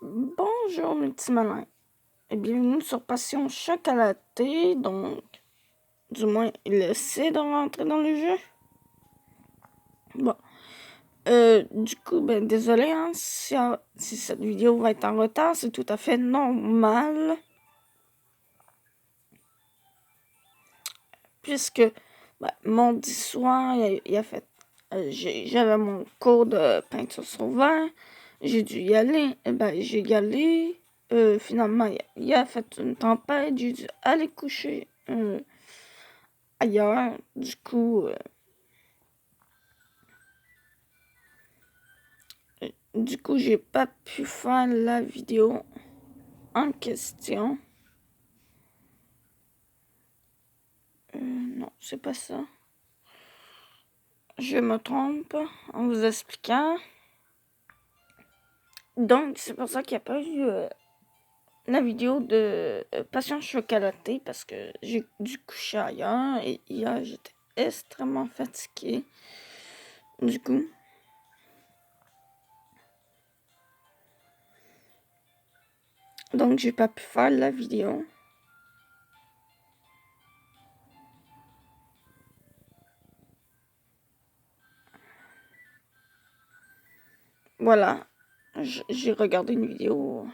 Bonjour mes petits malins et bienvenue sur Passion Chocolatée. Donc, du moins, il essaie de rentrer dans le jeu. Bon, du coup, désolé hein, si cette vidéo va être en retard, c'est tout à fait normal. Puisque mardi soir, j'avais mon cours de peinture sur verre. J'ai dû y aller. J'ai y allé. Finalement, il a fait une tempête. J'ai dû aller coucher ailleurs. Du coup, j'ai pas pu faire la vidéo en question. Non, c'est pas ça. Je me trompe en vous expliquant. Donc, c'est pour ça qu'il n'y a pas eu la vidéo de Passion Chocolatée parce que j'ai dû coucher ailleurs et hier, j'étais extrêmement fatiguée. Du coup, donc j'ai pas pu faire la vidéo. Voilà, j'ai regardé une vidéo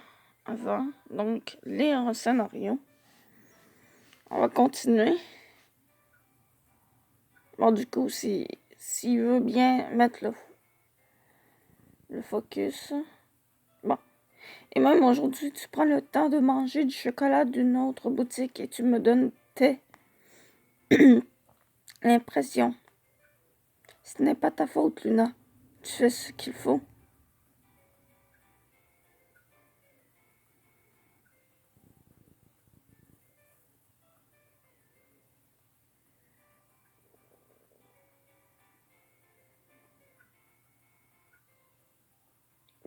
avant, donc lire un scénario. On va continuer. Bon, du coup, s'il veut bien mettre le focus. Bon. Et même aujourd'hui, tu prends le temps de manger du chocolat d'une autre boutique et tu me donnes tes impressions. Ce n'est pas ta faute, Luna. Tu fais ce qu'il faut.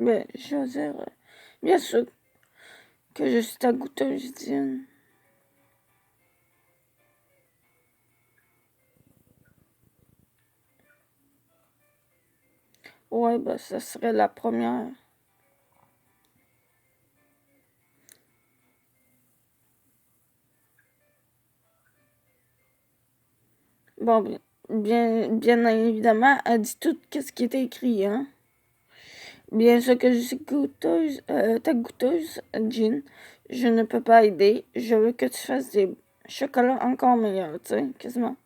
Mais je veux dire, bien sûr que je suis ta goûteuse, Diane. Ouais, ça serait la première. Bon, bien évidemment, elle dit tout ce qui était écrit, hein. Bien sûr que je suis goûteuse, ta goûteuse, Jean. Je ne peux pas aider. Je veux que tu fasses des chocolats encore meilleurs, tu sais, quasiment.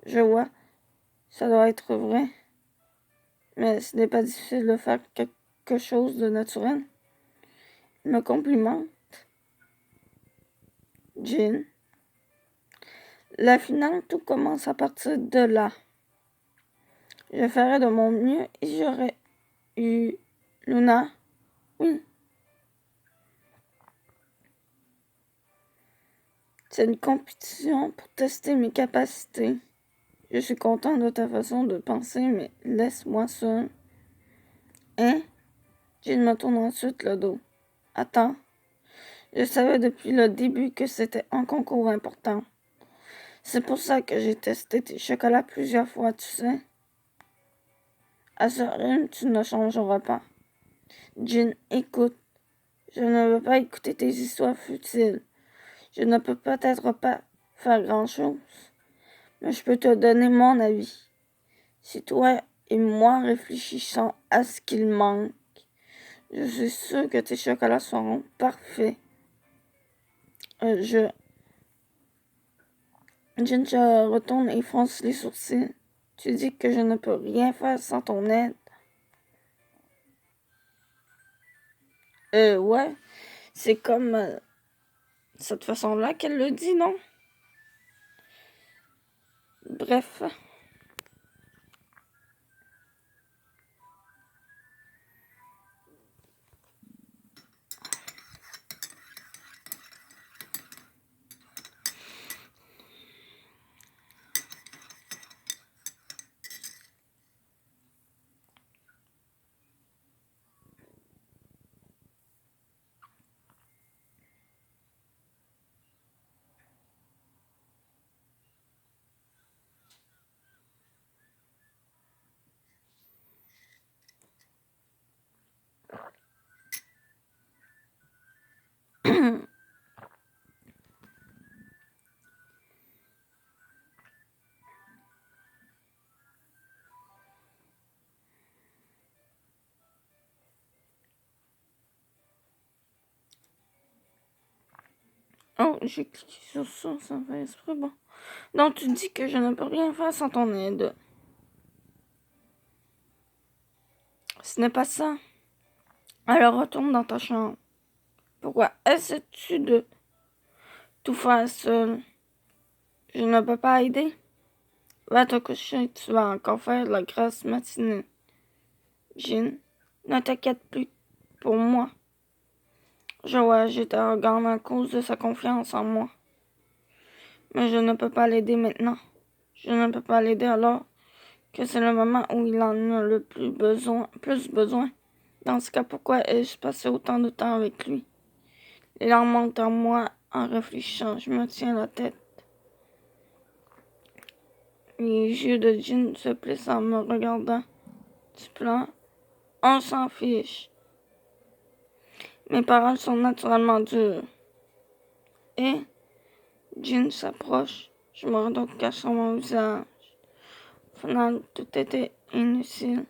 Je vois, ça doit être vrai. Mais ce n'est pas difficile de faire quelque chose de naturel. Me complimente, Jean. La finale, tout commence à partir de là. Je ferai de mon mieux et j'aurais eu Luna. Oui. C'est une compétition pour tester mes capacités. Je suis content de ta façon de penser, mais laisse-moi seul. Hein? Jean me tourne ensuite le dos. Attends. Je savais depuis le début que c'était un concours important. C'est pour ça que j'ai testé tes chocolats plusieurs fois, tu sais. À ce rythme, tu ne changeras pas. Jean, écoute. Je ne veux pas écouter tes histoires futiles. Je ne peux peut-être pas faire grand-chose, mais je peux te donner mon avis. Si toi et moi réfléchissons à ce qu'il manque, je suis sûre que tes chocolats seront parfaits. Jean se retourne et fronce les sourcils. Tu dis que je ne peux rien faire sans ton aide. Ouais, c'est comme cette façon-là qu'elle le dit, non? Bref. Oh, j'ai cliqué sur ça, ça fait esprit, bon. Donc, tu dis que je ne peux rien faire sans ton aide. Ce n'est pas ça. Alors, retourne dans ta chambre. Pourquoi essaies-tu de tout faire seul? Je ne peux pas aider. Va te coucher, tu vas encore faire la grasse matinée. Jean, ne t'inquiète plus pour moi. Joël est arrogant à cause de sa confiance en moi. Mais je ne peux pas l'aider maintenant. Je ne peux pas l'aider alors que c'est le moment où il en a le plus besoin. Dans ce cas, pourquoi ai-je passé autant de temps avec lui? Les larmes montent en moi en réfléchissant. Je me tiens la tête. Les yeux de Jean se plissent en me regardant. Tu pleures? On s'en fiche. Mes paroles sont naturellement dures. Et Jean s'approche. Je me redonne cache sur mon visage. Au final, tout était inutile.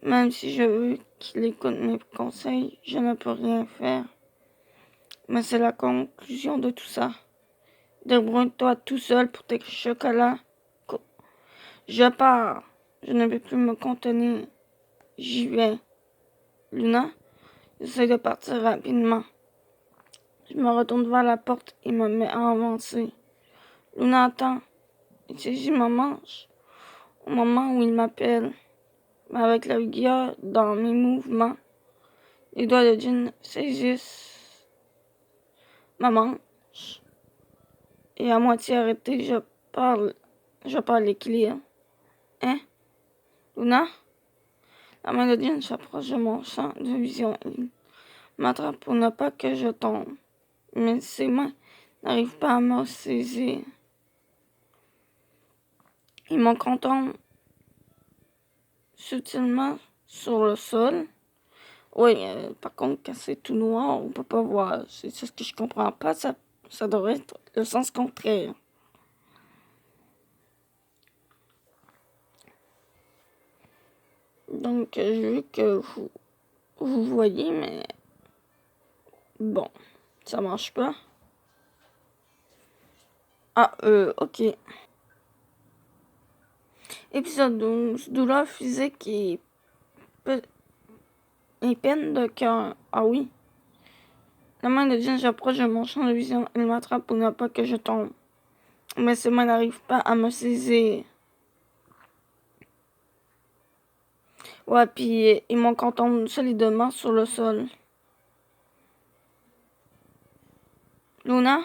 Même si je veux qu'il écoute mes conseils, je ne peux rien faire. Mais c'est la conclusion de tout ça. Débrouille-toi tout seul pour tes chocolats. Je pars. Je ne peux plus me contenir. J'y vais. Luna, j'essaie de partir rapidement. Je me retourne vers la porte et me mets à avancer. Luna attend. Il saisit ma manche au moment où il m'appelle. Mais avec la rigueur dans mes mouvements, les doigts de Jean saisissent ma manche. Et à moitié arrêté, je parle l'équilibre. Hein? Luna? La main de Jean s'approche de mon champ de vision. Il m'attrape pour ne pas que je tombe. Mais ses mains n'arrivent pas à me saisir. Ils me contournent subtilement sur le sol. Oui, par contre, quand c'est tout noir, on peut pas voir. C'est ce que je comprends pas. Ça devrait être le sens contraire. Donc, je veux que vous voyez, mais bon, ça marche pas. Ah, ok. Épisode 12. Douleur physique et peine de cœur. Ah oui. La main de Jean j'approche de mon champ de vision. Elle m'attrape pour ne pas que je tombe. Mais ses mains n'arrivent pas à me saisir. Ouais, puis ils m'en contournent solidement sur le sol. Luna?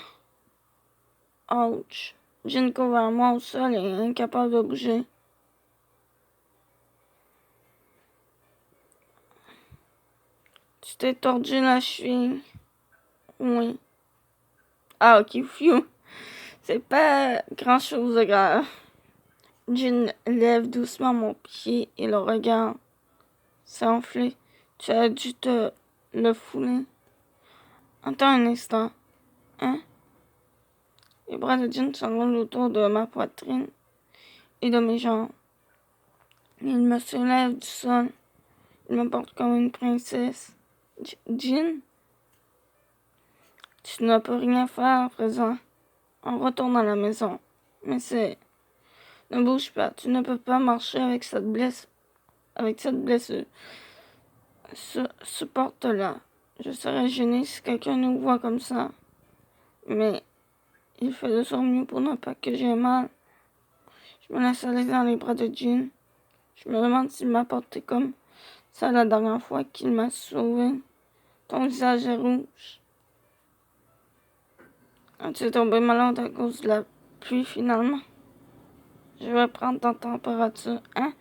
Ouch. Jean court vers moi au sol et est incapable de bouger. Tu t'es tordu la cheville? Oui. Ah, ok, phew. C'est pas grand chose de grave. Jean lève doucement mon pied et le regarde. C'est enflé. Tu as dû te le fouler. Attends un instant. Hein? Les bras de Jean s'enroulent autour de ma poitrine et de mes jambes. Il me soulève du sol. Il me porte comme une princesse. Jean? Tu ne peux rien faire à présent. On retourne à la maison. Mais c'est... Ne bouge pas. Tu ne peux pas marcher avec cette blessure. Supporte-la. Je serais gênée si quelqu'un nous voit comme ça. Mais il fait de son mieux pour ne pas que j'ai mal. Je me laisse aller dans les bras de Jean. Je me demande s'il m'a porté comme ça la dernière fois qu'il m'a sauvé. Ton visage est rouge. Tu es tombé malade à cause de la pluie finalement. Je vais prendre ta température. Hein?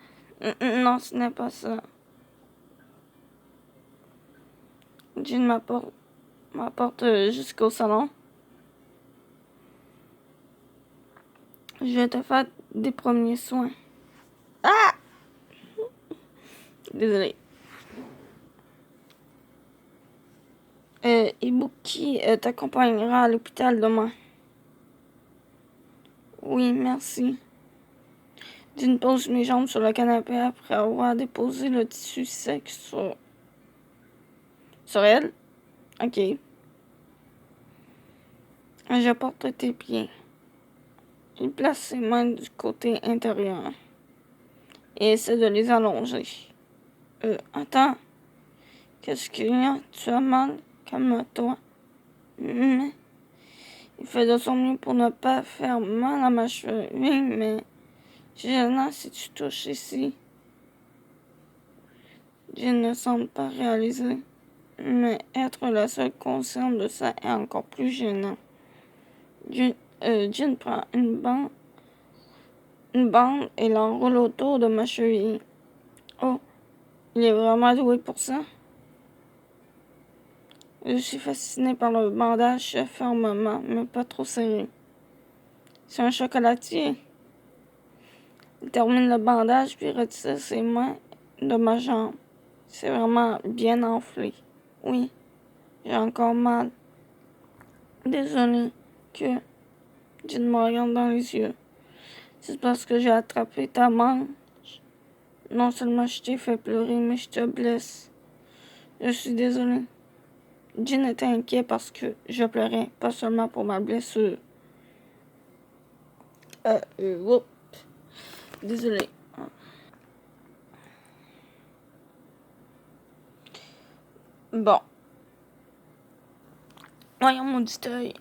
Non, ce n'est pas ça. Jean m'apporte jusqu'au salon. Je vais te faire des premiers soins. Ah! Désolée. Ibuki t'accompagnera à l'hôpital demain. Oui, merci. Jean pose mes jambes sur le canapé après avoir déposé le tissu sec sur elle. Ok. Je porte tes pieds. Il place ses mains du côté intérieur et essaie de les allonger. Attends. Qu'est-ce qu'il y a? Tu as mal? Calme-toi. Mais il fait de son mieux pour ne pas faire mal à ma cheville, mais c'est gênant si tu touches ici. Jin ne semble pas réaliser, mais être la seule consciente de ça est encore plus gênant. Jin prend une bande et l'enroule autour de ma cheville. Oh, il est vraiment doué pour ça. Je suis fascinée par le bandage fermement, mais pas trop serré. C'est un chocolatier. Il termine le bandage puis retire ses mains de ma jambe. C'est vraiment bien enflé. Oui, j'ai encore mal. Désolé que tu me regardes dans les yeux. C'est parce que j'ai attrapé ta manche. Non seulement je t'ai fait pleurer, mais je te blesse. Je suis désolée. Jin était inquiet parce que je pleurais, pas seulement pour ma blessure. Oups. Désolé. Bon. Voyons mon petit œil.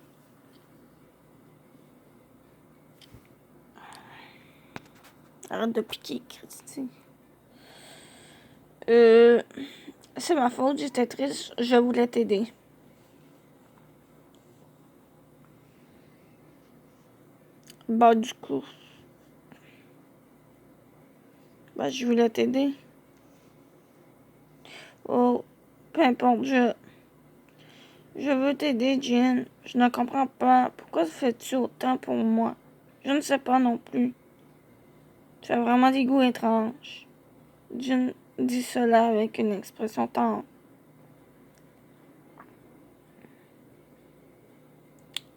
Arrête de piquer, Christy. C'est ma faute, j'étais triste, je voulais t'aider. Bah, du coup. Bah, je voulais t'aider. Oh, peu importe, je veux t'aider, Jin. Je ne comprends pas. Pourquoi fais-tu autant pour moi? Je ne sais pas non plus. Tu as vraiment des goûts étranges. Jin dit cela avec une expression tendre.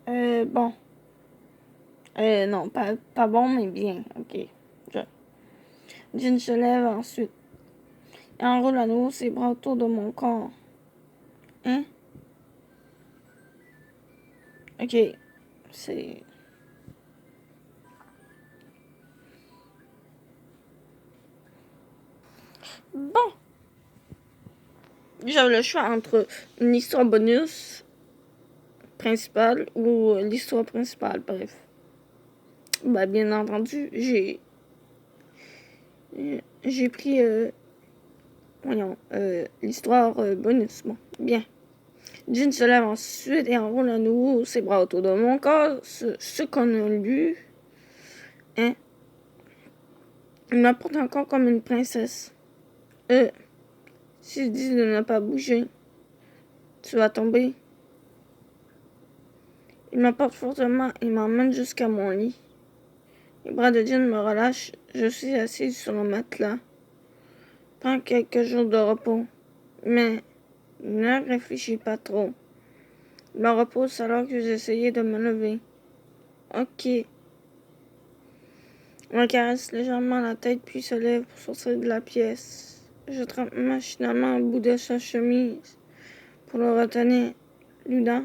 Bon. Non, pas bon, mais bien. Ok. Jin se lève ensuite et enroule à nouveau ses bras autour de mon corps. Hein? Ok. C'est... Bon. J'avais le choix entre une histoire bonus principale ou l'histoire principale, bref. Bah, bien entendu, j'ai pris l'histoire bonus. Bon, bien. Jin se lève ensuite et enroule à nouveau ses bras autour de mon corps. Ce qu'on a lu, hein, il m'apporte encore comme une princesse. Si je dis de ne pas bouger, tu vas tomber. Il m'apporte fortement et m'emmène jusqu'à mon lit. Les bras de Jin me relâchent. Je suis assise sur le matelas. Prends quelques jours de repos. Mais ne réfléchis pas trop. Je me repose alors que j'essayais de me lever. Ok. Il me caresse légèrement la tête puis se lève pour sortir de la pièce. Je trempe machinalement au bout de sa chemise pour le retenir. Luda.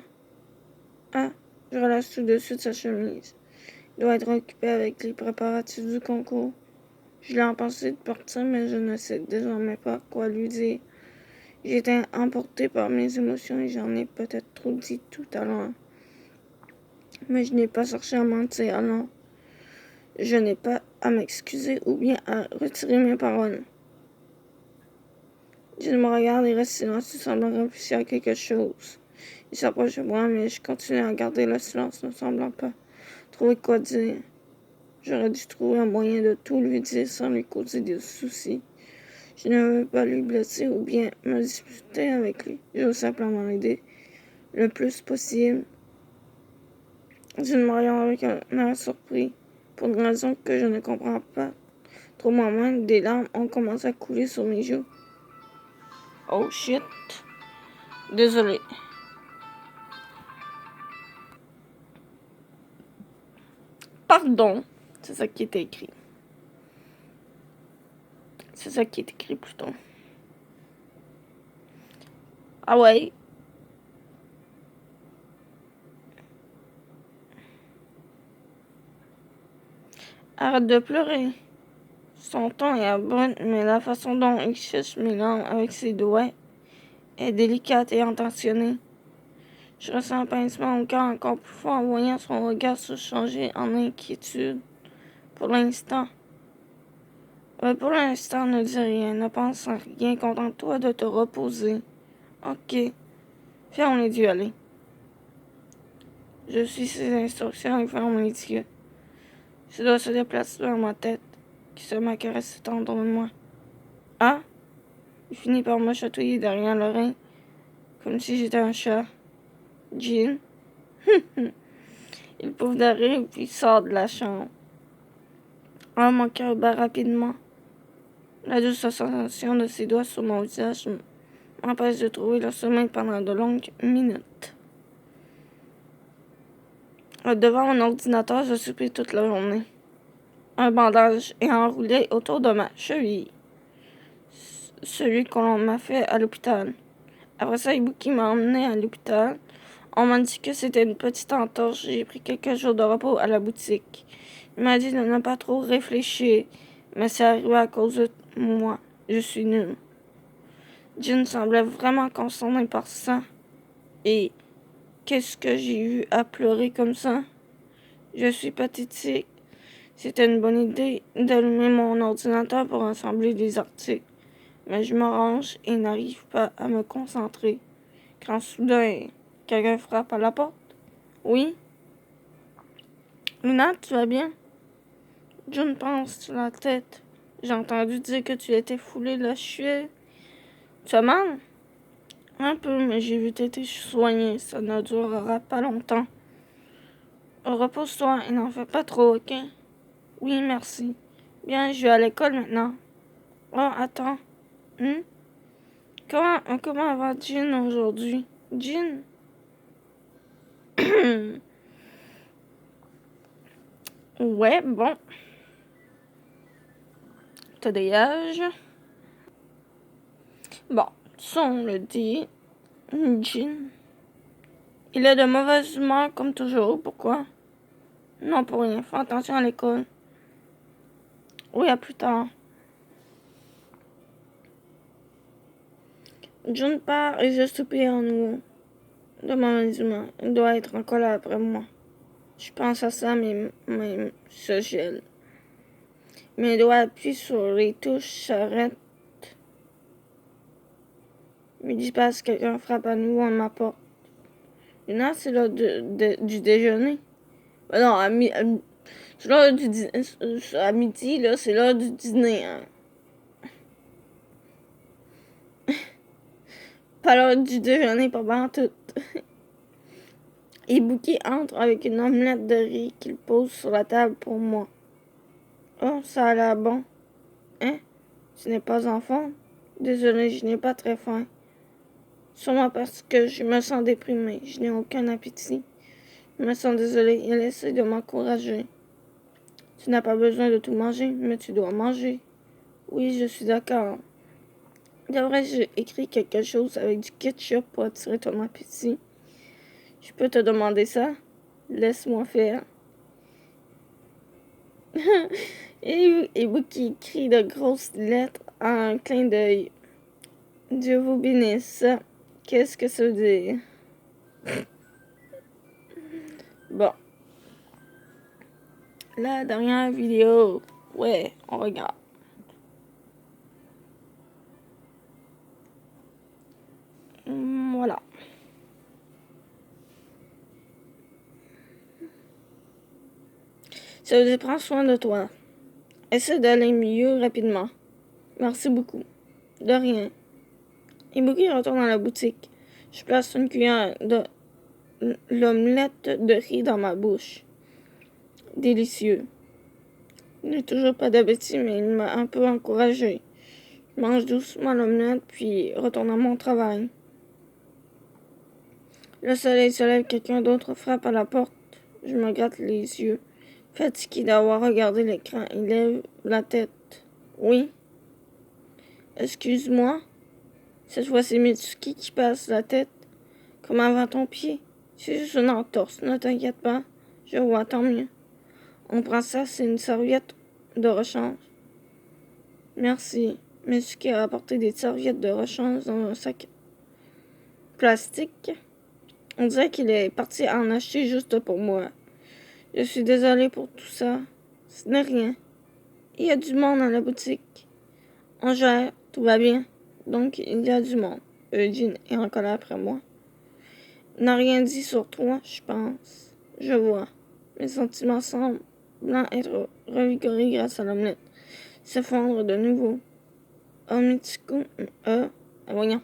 Ah, je relâche tout dessus de sa chemise. Il doit être occupé avec les préparatifs du concours. Je l'ai empêché de partir, mais je ne sais désormais pas quoi lui dire. J'étais emportée par mes émotions et j'en ai peut-être trop dit tout à l'heure. Mais je n'ai pas cherché à mentir, alors je n'ai pas à m'excuser ou bien à retirer mes paroles. Je me regarde et reste silencieux, semblant réfléchir à quelque chose. Il s'approche de moi, mais je continue à garder le silence, ne semblant pas trouver quoi dire. J'aurais dû trouver un moyen de tout lui dire sans lui causer des soucis. Je ne veux pas lui blesser ou bien me disputer avec lui. Je veux simplement l'aider le plus possible. Je me regarde avec un air surpris. Pour une raison que je ne comprends pas trop moi-même, des larmes ont commencé à couler sur mes joues. Oh shit. Désolé. Pardon. C'est ça qui est écrit. C'est ça qui est écrit plutôt. Ah ouais. Arrête de pleurer. Son ton est abrupt, mais la façon dont il cherche mes langues avec ses doigts est délicate et intentionnée. Je ressens un pincement au cœur encore plus fort en voyant son regard se changer en inquiétude. Pour l'instant, ne dis rien, ne pense à rien, contente-toi de te reposer. Ok, ferme les yeux, allez. Je suis ses instructions et ferme les yeux. Ses doigts se déplacent vers ma tête, qui se m'acaresse tendrement. Ah! Il finit par me chatouiller derrière l'oreille, comme si j'étais un chat. Jean? Il pouffe de rire puis sort de la chambre. Ah, mon cœur bat rapidement. La douce sensation de ses doigts sur mon visage m'empêche de trouver le sommeil pendant de longues minutes. Devant mon ordinateur, je soupire toute la journée. Un bandage est enroulé autour de ma cheville. Celui qu'on m'a fait à l'hôpital. Après ça, Ibuki m'a emmené à l'hôpital. On m'a dit que c'était une petite entorse. J'ai pris quelques jours de repos à la boutique. Il m'a dit de ne pas trop réfléchir, mais c'est arrivé à cause de moi. Je suis nulle. Jin semblait vraiment concerné par ça. Et qu'est-ce que j'ai eu à pleurer comme ça? Je suis pathétique. C'était une bonne idée d'allumer mon ordinateur pour assembler des articles. Mais je me range et n'arrive pas à me concentrer. Quand soudain, quelqu'un frappe à la porte. Oui? Luna, tu vas bien? June pense sur la tête. J'ai entendu dire que tu étais foulée la cheville. Tu as mal? Un peu, mais j'ai vu t'être soignée. Ça ne durera pas longtemps. Repose-toi et n'en fais pas trop, ok? Oui, merci. Bien, je vais à l'école maintenant. Oh, attends. Comment va Jean aujourd'hui? Jean? Ouais, bon. T'as des âges? Bon, ça on le dit. Jean. Il est de mauvaise humeur comme toujours. Pourquoi? Non, pour rien. Fais attention à l'école. Oui, à plus tard. June part et je soupire en nouveau. De mauvaise humeur. Il doit être en colère après moi. Je pense à ça, mais se gèle. Mes doigts appuient sur les touches, s'arrêtent. Midi passe, quelqu'un frappe à nouveau à ma porte. Luna, c'est l'heure du déjeuner. Ben non, c'est l'heure du dîner. À midi, là, c'est l'heure du dîner. Hein. Pas l'heure du déjeuner, pas bien tout. Ibuki entre avec une omelette de riz qu'il pose sur la table pour moi. Oh, ça a l'air bon. Hein? Tu n'es pas enfant? Désolé, je n'ai pas très faim. Sûrement parce que je me sens déprimée. Je n'ai aucun appétit. Je me sens désolée. Elle essaie de m'encourager. Tu n'as pas besoin de tout manger, mais tu dois manger. Oui, je suis d'accord. Devrais-je écrire quelque chose avec du ketchup pour attirer ton appétit? Je peux te demander ça? Laisse-moi faire. Et vous qui écrit de grosses lettres en un clin d'œil. Dieu vous bénisse. Qu'est-ce que ça veut dire? Bon. La dernière vidéo. Ouais, on regarde. Voilà. Ça veut dire prends soin de toi. Essaie d'aller mieux rapidement. Merci beaucoup. De rien. Ibuki retourne à la boutique. Je place une cuillère de l'omelette de riz dans ma bouche. Délicieux. Il n'est toujours pas d'appétit, mais il m'a un peu encouragé. Je mange doucement l'omelette, puis retourne à mon travail. Le soleil se lève, quelqu'un d'autre frappe à la porte. Je me gratte les yeux. Fatigué d'avoir regardé l'écran, il lève la tête. Oui? Excuse-moi? Cette fois, c'est Mitsuki qui passe la tête. Comment va ton pied? C'est juste une entorse, ne t'inquiète pas. Je vois, tant mieux. On prend ça, c'est une serviette de rechange. Merci. Mitsuki a apporté des serviettes de rechange dans un sac plastique. On dirait qu'il est parti en acheter juste pour moi. Je suis désolée pour tout ça. Ce n'est rien. Il y a du monde dans la boutique. On gère, tout va bien. Donc, il y a du monde. Eugene est en colère après moi. Il n'a rien dit sur toi, je pense. Je vois. Mes sentiments semblent être revigorés grâce à l'omelette. S'effondre de nouveau. Oh, Mitsuko, voyons.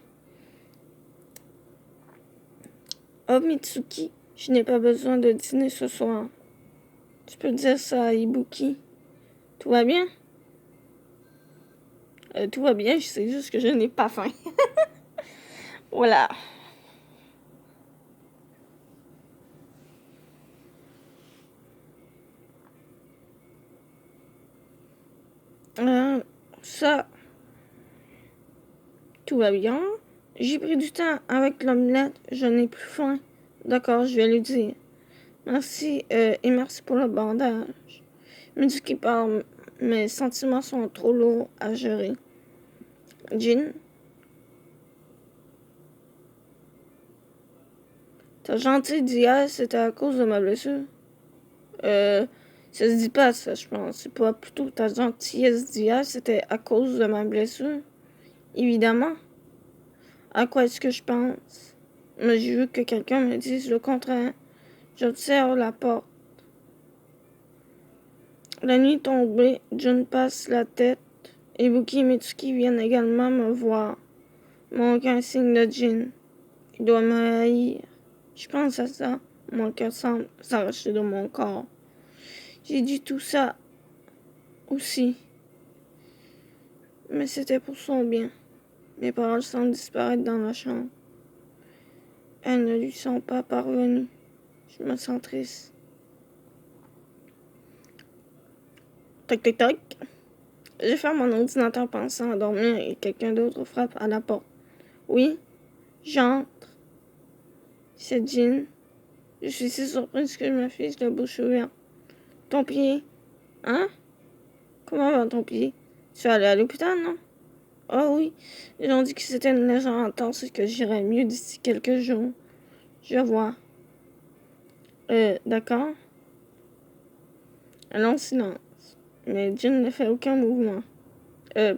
Oh, Mitsuki, je n'ai pas besoin de dîner ce soir. Tu peux dire ça à Ibuki. Tout va bien? Tout va bien, je sais juste que je n'ai pas faim. Voilà. Ça, tout va bien. J'ai pris du temps avec l'omelette, je n'ai plus faim. D'accord, je vais lui dire. Merci, et merci pour le bandage. Mitsuki parle, mes sentiments sont trop lourds à gérer. Jin, ta gentille d'hier, c'était à cause de ma blessure? Ça se dit pas ça, je pense. C'est pas plutôt ta gentillesse d'hier, c'était à cause de ma blessure? Évidemment. À quoi est-ce que je pense? Mais je veux que quelqu'un me dise le contraire. J'observe la porte. La nuit tombée, Jun passe la tête. Ibuki et Mitsuki viennent également me voir. Mon aucun signe de Jin. Il doit me haïr. Je pense à ça. Mon cœur semble s'arracher de mon corps. J'ai dit tout ça aussi. Mais c'était pour son bien. Mes paroles semblent disparaître dans la chambre. Elles ne lui sont pas parvenues. Je me sens triste. Toc, toc, toc. Je ferme mon ordinateur pensant à dormir et quelqu'un d'autre frappe à la porte. Oui, j'entre. C'est Jin. Je suis si surprise que je me fiche la bouche ouverte. Ton pied? Hein? Comment va ton pied? Tu es allé à l'hôpital, non? Oh oui, ils ont dit que c'était une légère entorse et que j'irais mieux d'ici quelques jours. Je vois. D'accord. Un long silence. Mais Jin ne fait aucun mouvement.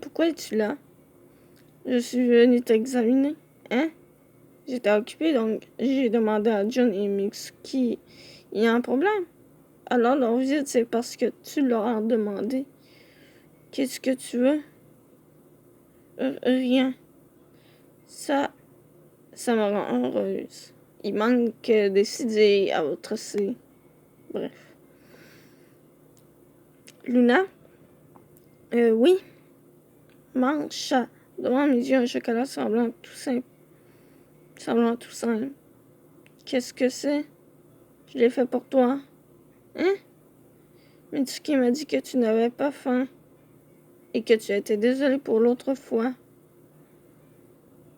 Pourquoi es-tu là? Je suis venue t'examiner. Hein? J'étais occupée, donc j'ai demandé à Jun et Mitsuki, il y a un problème? Alors leur visite, c'est parce que tu leur as demandé. Qu'est-ce que tu veux? Rien. Ça me rend heureuse. Il manque des idées à votre C. Bref. Luna? Oui. Mange ça. Devant mes yeux, un chocolat semblant tout simple. Qu'est-ce que c'est? Je l'ai fait pour toi. Hein? Mitsuki m'a dit que tu n'avais pas faim et que tu étais désolé pour l'autre fois.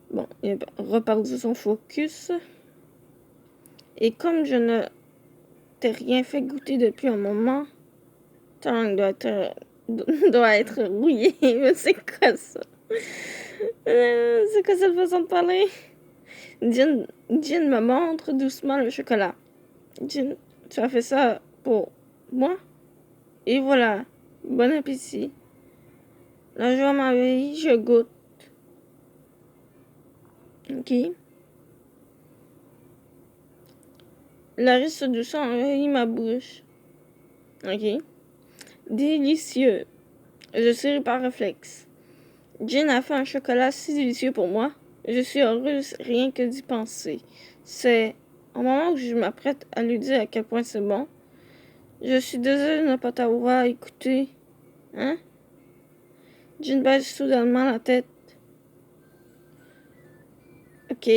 Bon, il a reperdu son focus. Et comme je ne t'ai rien fait goûter depuis un moment, ta langue doit être rouillée. Mais c'est quoi ça? C'est quoi cette façon de parler? Jin me montre doucement le chocolat. Jin, tu as fait ça pour moi? Et voilà. Bon appétit. La joie m'envahit, je goûte. Ok. La reste du sang envahit ma bouche. Ok. Délicieux. Je souris par réflexe. Jin a fait un chocolat si délicieux pour moi. Je suis heureuse rien que d'y penser. C'est au moment où je m'apprête à lui dire à quel point c'est bon. Je suis désolée de ne pas t'avoir écouté. Hein? Jin baisse soudainement la tête. Ok.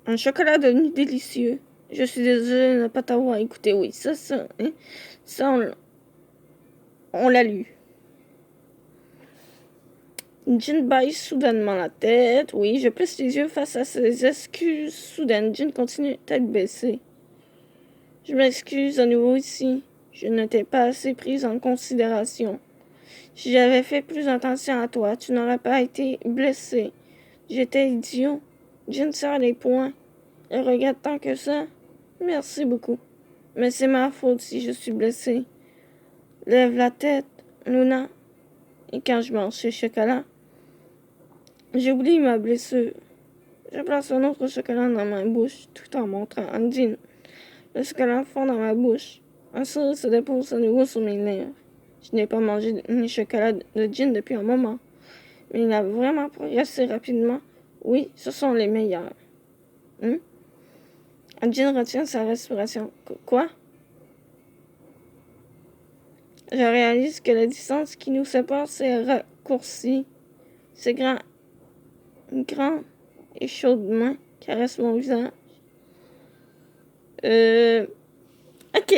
Un chocolat devenu délicieux. Je suis désolée de ne pas t'avoir écouté. Oui, ça, hein? Ça, on l'a lu. Jin baisse soudainement la tête. Oui, je plisse les yeux face à ces excuses soudaines. Jin continue, tête baissée. Je m'excuse à nouveau ici. Je n'étais pas assez prise en considération. Si j'avais fait plus attention à toi, tu n'aurais pas été blessé. J'étais idiot. Jin serre les poings. Elle regarde tant que ça. Merci beaucoup. Mais c'est ma faute si je suis blessée. Lève la tête, Luna. Et quand je mange ce chocolat, j'oublie ma blessure. Je place un autre chocolat dans ma bouche tout en montrant à Jin. Le chocolat fond dans ma bouche. Un sourire se dépose à nouveau sur mes lèvres. Je n'ai pas mangé ni chocolat de Jin depuis un moment. Mais il a vraiment progressé rapidement. Oui, ce sont les meilleurs. Jin retient sa respiration. Quoi? Je réalise que la distance qui nous sépare s'est raccourcie. Ses grand et chaudes mains caressent mon visage. Ok.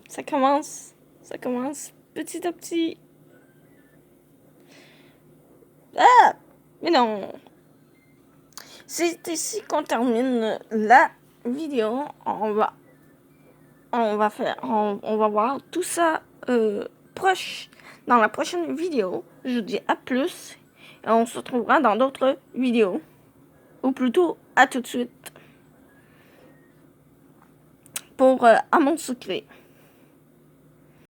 Ça commence petit à petit. Ah! Mais non! C'est ici qu'on termine la vidéo. On va voir tout ça proche dans la prochaine vidéo. Je vous dis à plus. Et on se retrouvera dans d'autres vidéos. Ou plutôt, à tout de suite. Pour À mon secret.